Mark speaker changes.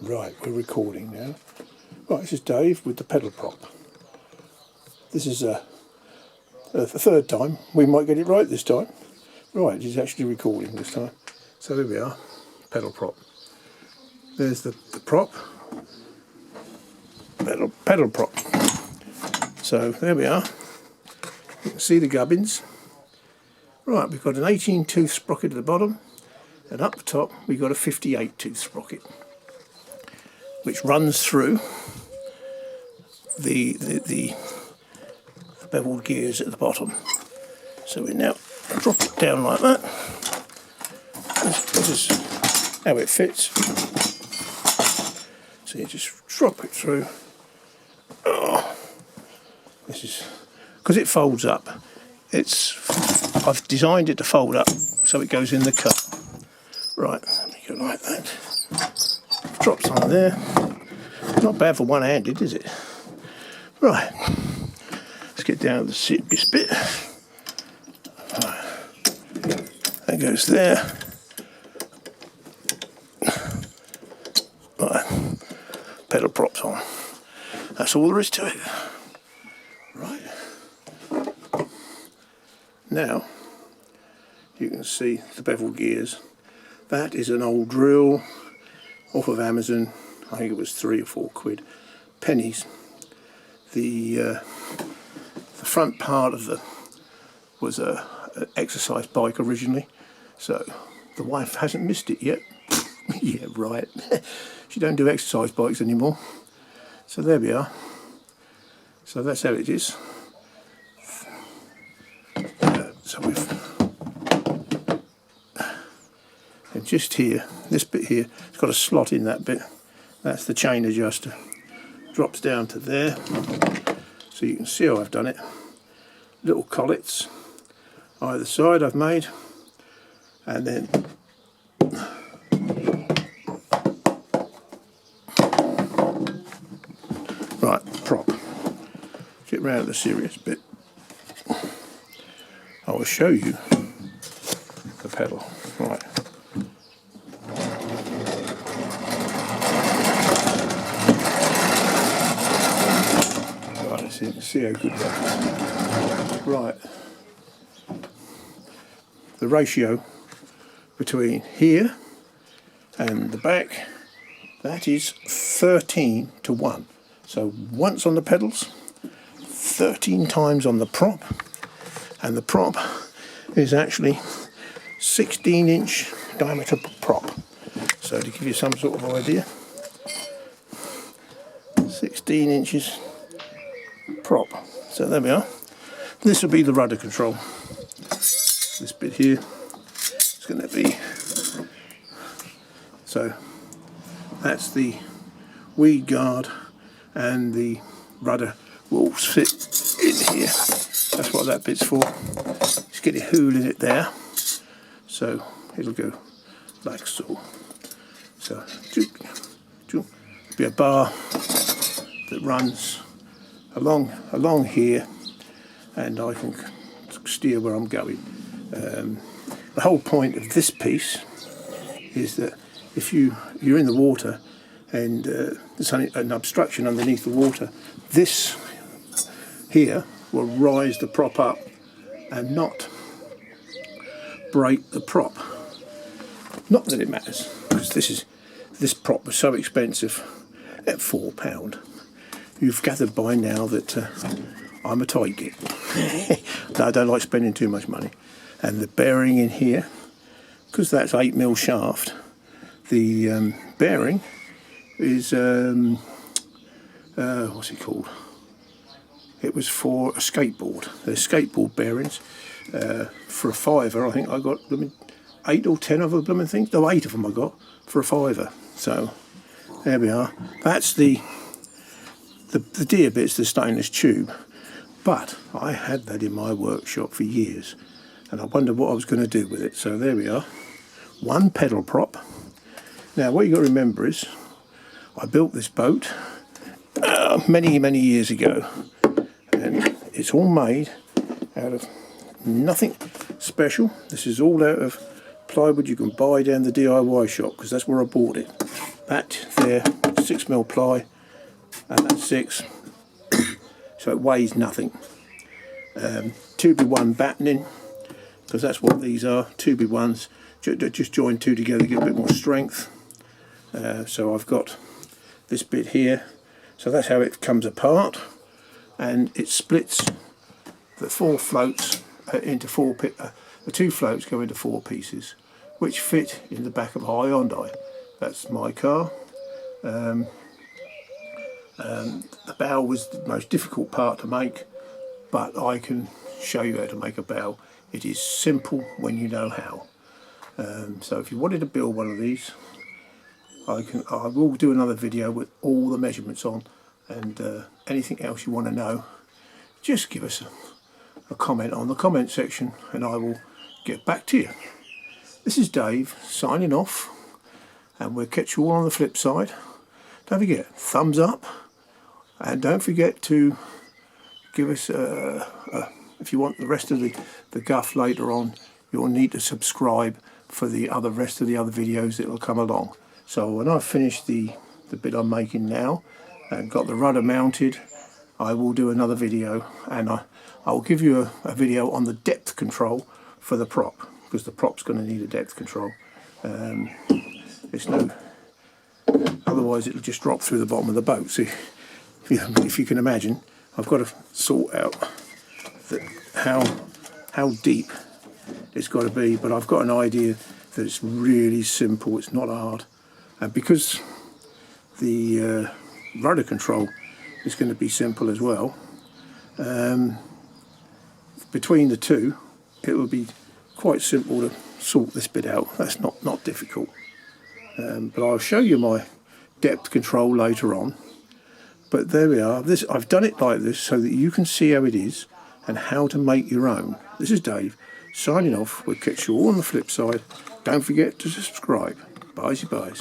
Speaker 1: Right, we're recording now. Right, this is Dave with the pedal prop. This is the third time. We might get it right this time. Right, it's actually recording this time. So here we are, pedal prop. There's the prop, pedal prop. So there we are. You can see the gubbins. Right, we've got an 18 tooth sprocket at the bottom, and up the top we've got a 58 tooth sprocket, which runs through the beveled gears at the bottom. So we now drop it down like that. This is how it fits. So you just drop it through. Oh, this is because it folds up. I've designed it to fold up so it goes in the cut. Right, let me go like that. Drops on there. Not bad for one-handed, is it? Right, let's get down to the serious bit. Right. That goes there. Right, pedal props on. That's all there is to it. Right. Now, you can see the bevel gears. That is an old drill off of Amazon. I think it was 3 or 4 quid, pennies. The front part of was an exercise bike originally, so the wife hasn't missed it yet. Yeah, right. She don't do exercise bikes anymore. So there we are. So that's how it is. So and just here, this bit here, it's got a slot in that bit. That's the chain adjuster. Drops down to there. So you can see how I've done it. Little collets either side I've made. And then right, prop. Get round to the serious bit. I will show you the pedal. Right. Right, so you can see how good that is. Right. The ratio between here and the back, that is 13 to 1. So once on the pedals, 13 times on the prop. And the prop is actually 16-inch diameter prop. So to give you some sort of idea, 16 inches prop. So there we are. This will be the rudder control. This bit here is going to be, so that's the weed guard, and the rudder will fit in here. That's what that bit's for. Just get a hole in it there, so it'll go like so. So be a bar that runs along here, and I can steer where I'm going. The whole point of this piece is that if you're in the water and there's an obstruction underneath the water, this here will rise the prop up and not break the prop. Not that it matters, because this prop was so expensive at £4. You've gathered by now that I'm a tight git. I don't like spending too much money. And the bearing in here, because that's 8mm shaft, the bearing is what's it called? It was for a skateboard. There's skateboard bearings for a £5. I think I got 8 or 10 of the blooming things. No, 8 of them I got for a £5. So there we are. That's the deer bit's the stainless tube. But I had that in my workshop for years, and I wondered what I was going to do with it. So there we are. One pedal prop. Now what you got to remember is I built this boat many years ago, and it's all made out of nothing special. This is all out of plywood you can buy down the D.I.Y shop, because that's where I bought it. that there, 6mm ply, and that's 6, so it weighs nothing. 2x1 battening, because that's what these are, 2x1s, just join two together, get a bit more strength. So I've got this bit here, so that's how it comes apart, and it splits the 4 floats into 4 the 2 floats go into 4 pieces, which fit in the back of a Hyundai. That's my car. The bow was the most difficult part to make, but I can show you how to make a bow. It is simple when you know how. So if you wanted to build one of these, I will do another video with all the measurements on, and anything else you want to know, just give us a comment on the comment section and I will get back to you. This is Dave signing off, and we'll catch you all on the flip side. Don't forget, thumbs up, and don't forget to give us if you want the rest of the guff later on, you'll need to subscribe for the rest of the other videos that will come along. So when I've finished the bit I'm making now and got the rudder mounted, I will do another video, and I'll give you a video on the depth control for the prop, because the prop's going to need a depth control. Otherwise it'll just drop through the bottom of the boat. So if you can imagine, I've got to sort out how deep it's got to be, but I've got an idea that it's really simple, it's not hard. And because the rudder control is going to be simple as well, between the two it will be quite simple to sort this bit out. That's not difficult. But I'll show you my depth control later on. But there we are. I've done it like this so that you can see how it is and how to make your own. This is Dave signing off. We'll catch you all on the flip side. Don't forget to subscribe. Bye-bye.